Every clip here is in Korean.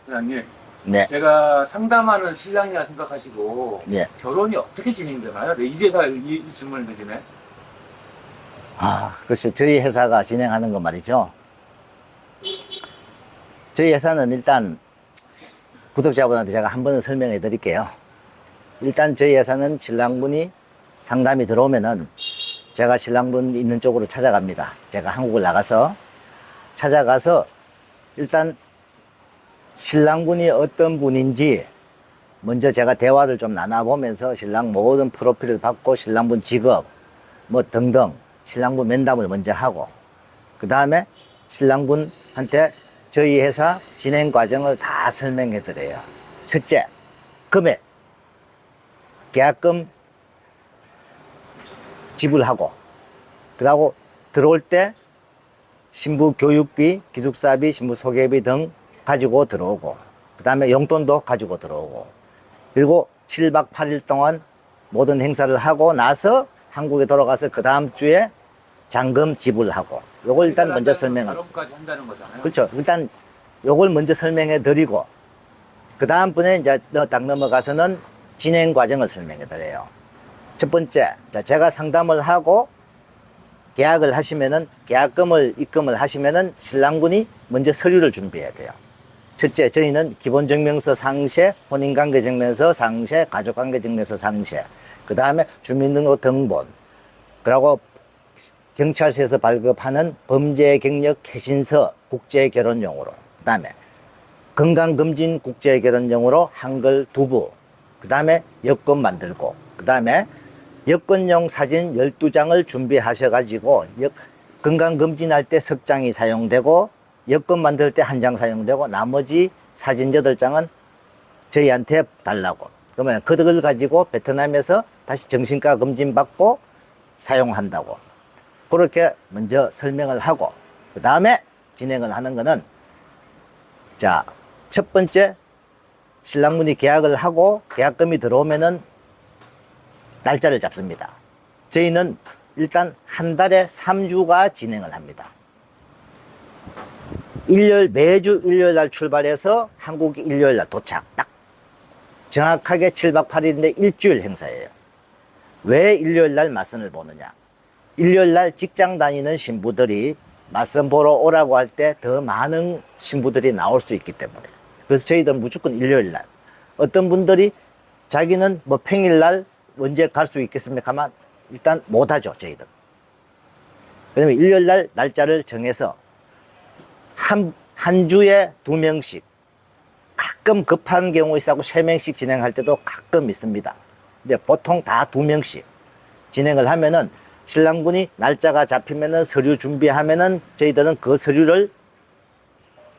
회장님, 네. 제가 상담하는 신랑이라 생각하시고 예. 결혼이 어떻게 진행되나요? 네, 이제서 이 질문을 드리네. 글쎄, 저희 회사가 진행하는 거 말이죠. 저희 회사는 일단 구독자분한테 제가 한 번은 설명해 드릴게요. 일단 저희 회사는 신랑분이 상담이 들어오면은 제가 신랑분 있는 쪽으로 찾아갑니다. 제가 한국을 나가서 찾아가서 일단 신랑분이 어떤 분인지 먼저 제가 대화를 좀 나눠보면서 신랑 모든 프로필을 받고 신랑분 직업 뭐 등등 신랑분 면담을 먼저 하고 그 다음에 신랑분한테 저희 회사 진행 과정을 다 설명해 드려요. 첫째, 금액, 계약금 지불하고 그러고 들어올 때 신부 교육비, 기숙사비, 신부 소개비 등 가지고 들어오고 그 다음에 용돈도 가지고 들어오고 그리고 7박 8일 동안 모든 행사를 하고 나서 한국에 돌아가서 그 다음 주에 잔금 지불하고 요걸 일단 먼저 설명하고 결혼까지 한다는 거잖아요. 그렇죠. 일단 요걸 먼저 설명해 드리고 그 다음번에 이제 딱 넘어가서는 진행 과정을 설명해 드려요. 첫 번째, 제가 상담을 하고 계약을 하시면은 계약금을 입금을 하시면은 신랑분이 먼저 서류를 준비해야 돼요. 첫째, 저희는 기본증명서 상세, 혼인관계증명서 상세, 가족관계증명서 상세, 그 다음에 주민등록 등본, 그리고 경찰서에서 발급하는 범죄경력 개신서 국제결혼용으로, 그 다음에 건강검진 국제결혼용으로 한글 2부, 그 다음에 여권 만들고, 그 다음에 여권용 사진 12장을 준비하셔가지고 건강검진할 때 석 장이 사용되고 여권 만들 때 1장 사용되고 나머지 사진 8장은 저희한테 달라고. 그러면 그걸 가지고 베트남에서 다시 정신과 검진 받고 사용한다고. 그렇게 먼저 설명을 하고 그 다음에 진행을 하는 거는 자, 첫 번째 신랑분이 계약을 하고 계약금이 들어오면은 날짜를 잡습니다. 저희는 일단 한 달에 3주가 진행을 합니다. 매주 일요일 날 출발해서 한국 일요일 날 도착. 딱 정확하게 7박 8일인데 일주일 행사예요. 왜 일요일 날 맞선을 보느냐? 일요일 날 직장 다니는 신부들이 맞선 보러 오라고 할 때 더 많은 신부들이 나올 수 있기 때문에. 그래서 저희들은 무조건 일요일 날. 어떤 분들이 자기는 뭐 평일 날 언제 갈 수 있겠습니까? 하면 일단 못하죠, 저희들. 왜냐면 일요일 날 날짜를 정해서 한 주에 2명씩, 가끔 급한 경우 있어고 3명씩 진행할 때도 가끔 있습니다. 근데 보통 다 2명씩 진행을 하면은 신랑분이 날짜가 잡히면은 서류 준비하면은 저희들은 그 서류를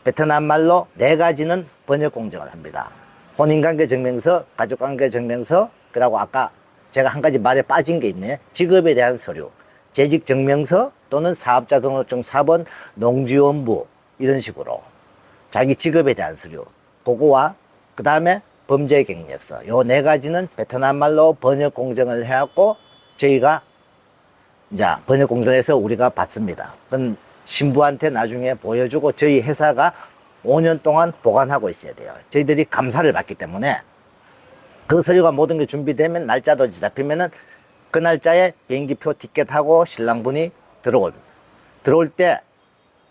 베트남 말로 4가지는 번역 공정을 합니다. 혼인관계 증명서, 가족관계 증명서, 그리고 아까 제가 한 가지 말에 빠진 게 있네. 직업에 대한 서류, 재직증명서 또는 사업자 등록증 4번, 농지원부 이런 식으로 자기 직업에 대한 서류 그거와 그 다음에 범죄경력서 요 4가지는 베트남 말로 번역 공정을 해갖고 저희가 이제 번역 공정에서 우리가 받습니다. 그건 신부한테 나중에 보여주고 저희 회사가 5년 동안 보관하고 있어야 돼요. 저희들이 감사를 받기 때문에 그 서류가 모든 게 준비되면 날짜도 잡히면은 그 날짜에 비행기표 티켓하고 신랑분이 들어올 때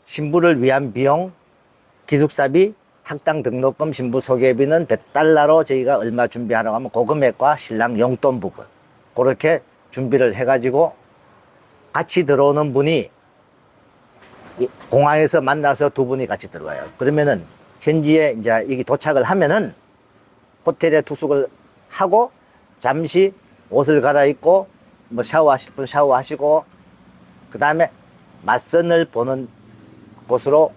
신부를 위한 비용, 기숙사비, 학당 등록금, 신부 소개비는 $100로 저희가 얼마 준비하라고 하면 그 금액과 신랑 용돈 부분 그렇게 준비를 해가지고 같이 들어오는 분이 공항에서 만나서 2분이 같이 들어와요. 그러면은 현지에 이제 여기 도착을 하면은 호텔에 투숙을 하고 잠시 옷을 갈아입고 뭐 샤워하실 분 샤워하시고 그 다음에 맞선을 보는 곳으로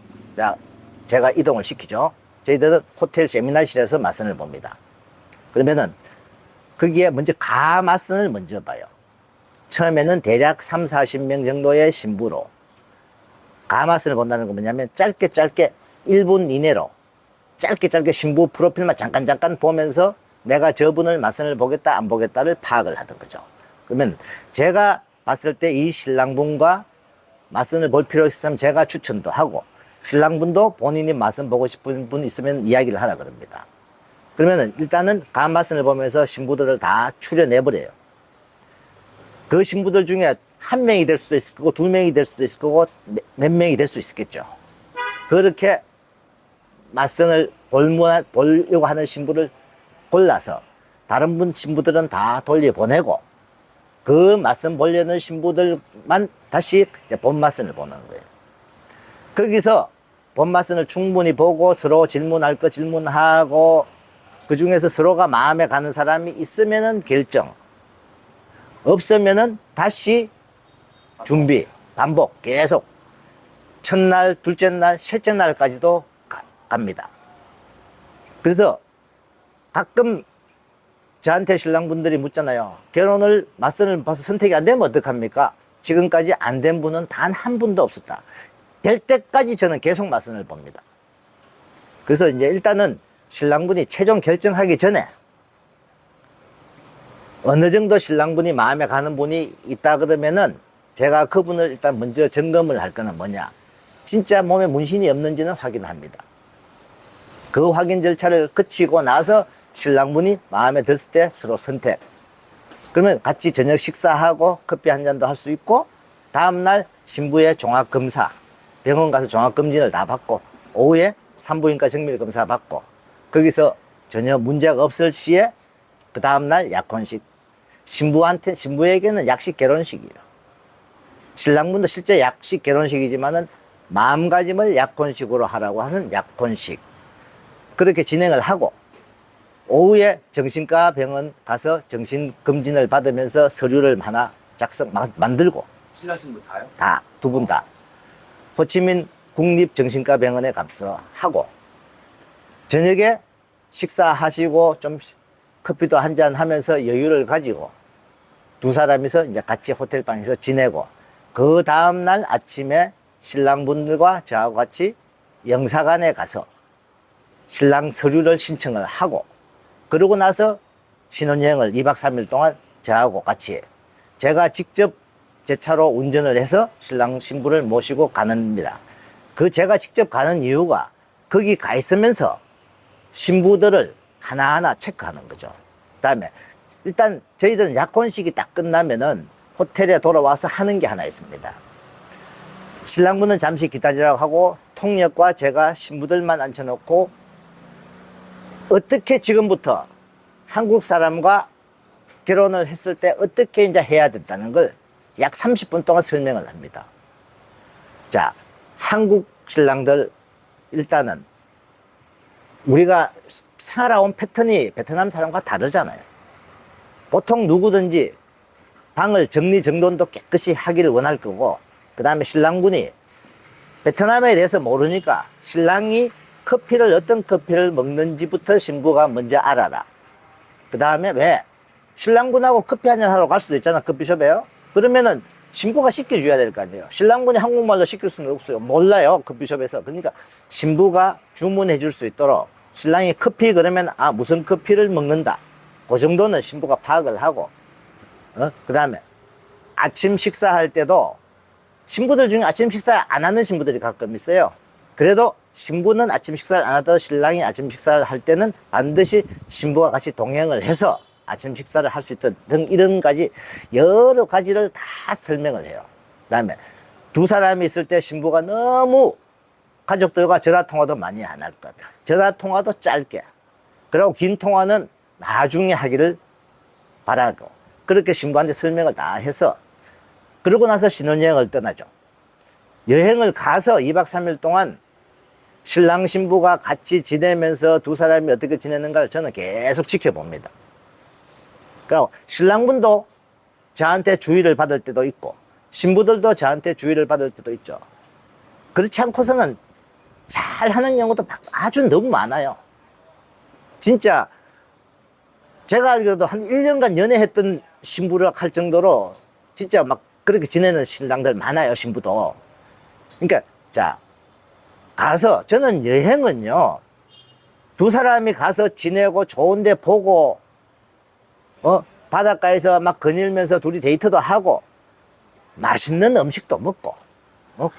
제가 이동을 시키죠. 저희들은 호텔 세미나실에서 맞선을 봅니다. 그러면은 거기에 먼저 가맞선을 먼저 봐요. 처음에는 대략 3, 40명 정도의 신부로 가맞선을 본다는 건 뭐냐면 짧게 1분 이내로 짧게 신부 프로필만 잠깐 보면서 내가 저분을 맞선을 보겠다 안 보겠다를 파악을 하던 거죠. 그러면 제가 봤을 때 이 신랑분과 맞선을 볼 필요 있으면 제가 추천도 하고 신랑분도 본인이 맛은 보고 싶은 분 있으면 이야기를 하라 그럽니다. 그러면은 일단은 간 맛선을 보면서 신부들을 다 추려내버려요. 그 신부들 중에 한 명이 될 수도 있을 거고, 두 명이 될 수도 있을 거고, 몇 명이 될 수 있겠죠. 그렇게 맞선을 보려고 하는 신부를 골라서 다른 분 신부들은 다 돌려보내고 그 맞선 보려는 신부들만 다시 본 맞선을 보는 거예요. 거기서 본 맞선을 충분히 보고 서로 질문할 거 질문하고 그 중에서 서로가 마음에 가는 사람이 있으면은 결정, 없으면은 다시 준비, 반복, 계속 첫날, 둘째 날, 셋째 날까지도 갑니다. 그래서 가끔 저한테 신랑분들이 묻잖아요. 결혼을 맞선을 봐서 선택이 안 되면 어떡합니까? 지금까지 안 된 분은 단 한 분도 없었다. 될 때까지 저는 계속 맞선을 봅니다. 그래서 이제 일단은 신랑분이 최종 결정하기 전에 어느 정도 신랑분이 마음에 가는 분이 있다 그러면은 제가 그분을 일단 먼저 점검을 할 거는 뭐냐. 진짜 몸에 문신이 없는지는 확인합니다. 그 확인 절차를 거치고 나서 신랑분이 마음에 들었을 때 서로 선택. 그러면 같이 저녁 식사하고 커피 한 잔도 할 수 있고 다음날 신부의 종합검사, 병원 가서 종합검진을 다 받고 오후에 산부인과 정밀검사 받고 거기서 전혀 문제가 없을 시에 그 다음날 약혼식. 신부에게는 약식 결혼식이에요. 신랑분도 실제 약식 결혼식이지만은 마음가짐을 약혼식으로 하라고 하는 약혼식. 그렇게 진행을 하고 오후에 정신과 병원 가서 정신검진을 받으면서 서류를 하나 만들고 신랑 신부 다요? 다, 두 분 다. 호치민 국립정신과병원에 가서 하고 저녁에 식사하시고 좀 커피도 한잔 하면서 여유를 가지고 두 사람이서 이제 같이 호텔방에서 지내고 그 다음날 아침에 신랑분들과 저하고 같이 영사관에 가서 신랑 서류를 신청을 하고 그러고 나서 신혼여행을 2박 3일 동안 저하고 같이 제가 직접 제 차로 운전을 해서 신랑 신부를 모시고 가는입니다. 그 제가 직접 가는 이유가 거기 가 있으면서 신부들을 하나하나 체크하는 거죠. 그다음에 일단 저희들은 약혼식이 딱 끝나면은 호텔에 돌아와서 하는 게 하나 있습니다. 신랑분은 잠시 기다리라고 하고 통역과 제가 신부들만 앉혀놓고 어떻게 지금부터 한국 사람과 결혼을 했을 때 어떻게 이제 해야 된다는 걸 약 30분 동안 설명을 합니다. 자, 한국 신랑들 일단은 우리가 살아온 패턴이 베트남 사람과 다르잖아요. 보통 누구든지 방을 정리정돈도 깨끗이 하기를 원할 거고 그 다음에 신랑분이 베트남에 대해서 모르니까 신랑이 커피를 어떤 커피를 먹는지부터 신부가 먼저 알아라. 그 다음에 왜? 신랑분하고 커피 한잔 하러 갈 수도 있잖아. 커피숍에요. 그러면은 신부가 시켜줘야 될 거 아니에요. 신랑분이 한국말로 시킬 수는 없어요. 몰라요. 커피숍에서. 그러니까 신부가 주문해 줄 수 있도록 신랑이 커피 그러면 아 무슨 커피를 먹는다. 그 정도는 신부가 파악을 하고 그 다음에 아침 식사할 때도 신부들 중에 아침 식사 안 하는 신부들이 가끔 있어요. 그래도 신부는 아침 식사를 안 하더라도 신랑이 아침 식사를 할 때는 반드시 신부가 같이 동행을 해서 아침 식사를 할 수 있던 등 이런 가지 여러 가지를 다 설명을 해요. 그 다음에 두 사람이 있을 때 신부가 너무 가족들과 전화 통화도 많이 안 할 것. 전화 통화도 짧게. 그리고 긴 통화는 나중에 하기를 바라고 그렇게 신부한테 설명을 다 해서 그러고 나서 신혼여행을 떠나죠. 여행을 가서 2박 3일 동안 신랑 신부가 같이 지내면서 두 사람이 어떻게 지내는가를 저는 계속 지켜봅니다. 그리고 신랑분도 저한테 주의를 받을 때도 있고 신부들도 저한테 주의를 받을 때도 있죠. 그렇지 않고서는 잘하는 경우도 아주 너무 많아요. 진짜 제가 알기로도 한 1년간 연애했던 신부라 할 정도로 진짜 막 그렇게 지내는 신랑들 많아요. 신부도. 그러니까 자 가서 저는 여행은요 두 사람이 가서 지내고 좋은 데 보고 바닷가에서 막 거닐면서 둘이 데이트도 하고 맛있는 음식도 먹고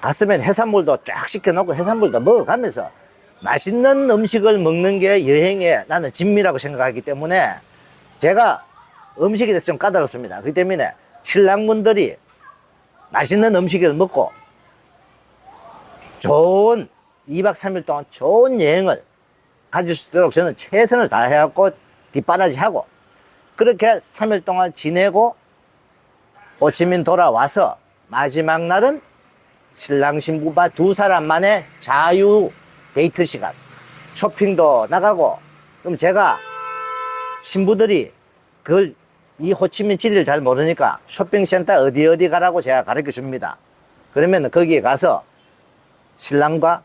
갔으면 해산물도 쫙 시켜놓고 해산물도 먹어가면서 맛있는 음식을 먹는 게 여행의 나는 진미라고 생각하기 때문에 제가 음식에 대해서 좀 까다롭습니다. 그렇기 때문에 신랑분들이 맛있는 음식을 먹고 좋은 2박 3일 동안 좋은 여행을 가질 수 있도록 저는 최선을 다해갖고 뒷바라지하고 그렇게 3일 동안 지내고 호치민 돌아와서 마지막 날은 신랑 신부가 두 사람만의 자유 데이트 시간, 쇼핑도 나가고. 그럼 제가 신부들이 이 호치민 지리를 잘 모르니까 쇼핑센터 어디 가라고 제가 가르쳐 줍니다. 그러면 거기에 가서 신랑과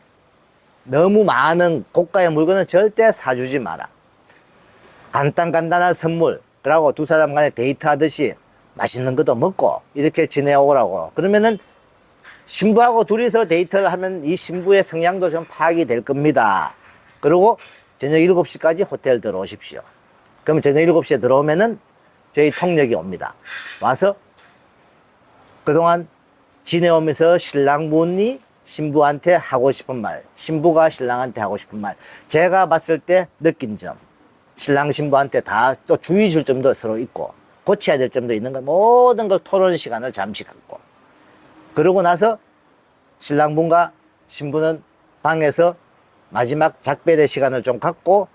너무 많은 고가의 물건은 절대 사주지 마라. 간단한 선물, 그러고 두 사람 간에 데이트 하듯이 맛있는 것도 먹고 이렇게 지내오라고. 그러면은 신부하고 둘이서 데이트를 하면 이 신부의 성향도 좀 파악이 될 겁니다. 그리고 저녁 7시까지 호텔 들어오십시오. 그러면 저녁 7시에 들어오면은 저희 통역이 옵니다. 와서 그동안 지내오면서 신랑분이 신부한테 하고 싶은 말, 신부가 신랑한테 하고 싶은 말, 제가 봤을 때 느낀 점, 신랑 신부한테 다 또 주의 줄 점도 서로 있고 고쳐야 될 점도 있는 거, 모든 걸 토론 시간을 잠시 갖고, 그러고 나서 신랑분과 신부는 방에서 마지막 작별의 시간을 좀 갖고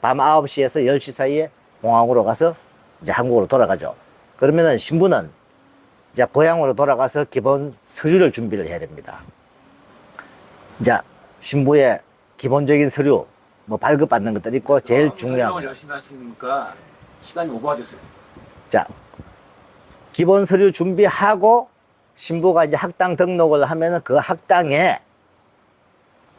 밤 9시에서 10시 사이에 공항으로 가서 이제 한국으로 돌아가죠. 그러면은 신부는 이제 고향으로 돌아가서 기본 서류를 준비를 해야 됩니다. 이제 신부의 기본적인 서류, 뭐 발급받는 것들 있고, 제일 중요한 설명을 열심히 하시니까 시간이 오버가 됐어요. 자, 기본 서류 준비하고 신부가 이제 학당 등록을 하면은 그 학당에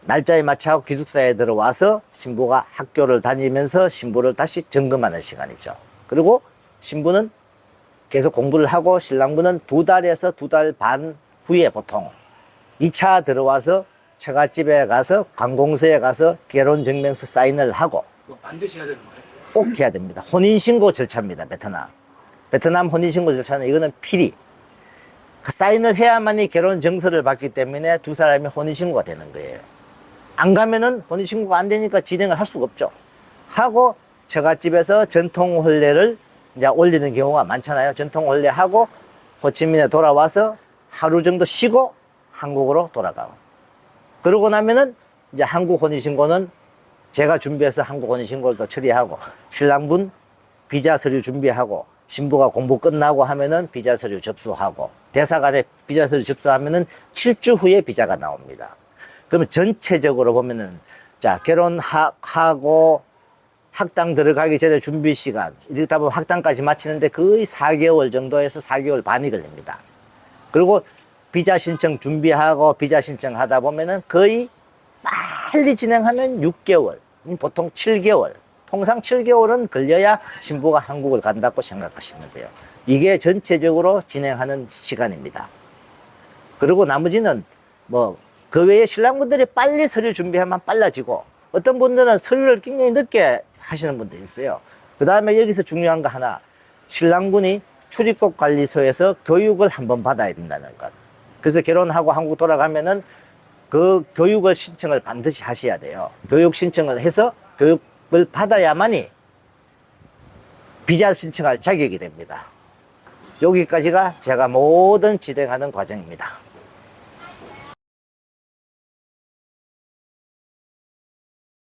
날짜에 맞춰 기숙사에 들어와서 신부가 학교를 다니면서 신부를 다시 점검하는 시간이죠. 그리고 신부는 계속 공부를 하고 신랑분은 2달에서 2달 반 후에 보통 2차 들어와서 처갓집에 가서 관공서에 가서 결혼증명서 사인을 하고. 그거 반드시 해야 되는 거예요? 꼭 해야 됩니다. 혼인신고 절차입니다. 베트남 혼인신고 절차는 이거는 필히 사인을 해야만이 결혼 정서를 받기 때문에 두 사람이 혼인신고가 되는 거예요. 안 가면은 혼인신고가 안 되니까 진행을 할 수가 없죠. 하고 처갓집에서 전통혼례를 이제 올리는 경우가 많잖아요. 전통혼례 하고 호치민에 돌아와서 하루 정도 쉬고 한국으로 돌아가고. 그러고 나면은 이제 한국 혼인신고는 제가 준비해서 한국 혼인신고를 또 처리하고, 신랑분 비자 서류 준비하고, 신부가 공부 끝나고 하면은 비자 서류 접수하고, 대사관에 비자 서류 접수하면은 7주 후에 비자가 나옵니다. 그러면 전체적으로 보면은, 자, 결혼하고 학당 들어가기 전에 준비 시간, 이러다 보면 학당까지 마치는데 거의 4개월 정도에서 4개월 반이 걸립니다. 그리고 비자 신청 준비하고 비자 신청하다 보면은 거의 빨리 진행하면 6개월, 보통 7개월, 통상 7개월은 걸려야 신부가 한국을 간다고 생각하시면 돼요. 이게 전체적으로 진행하는 시간입니다. 그리고 나머지는 뭐 그 외에 신랑분들이 빨리 서류 준비하면 빨라지고, 어떤 분들은 서류를 굉장히 늦게 하시는 분도 있어요. 그 다음에 여기서 중요한 거 하나, 신랑분이 출입국 관리소에서 교육을 한번 받아야 된다는 것. 그래서 결혼하고 한국 돌아가면은 그 교육을 신청을 반드시 하셔야 돼요. 교육 신청을 해서 교육을 받아야만이 비자 신청할 자격이 됩니다. 여기까지가 제가 모든 진행하는 과정입니다.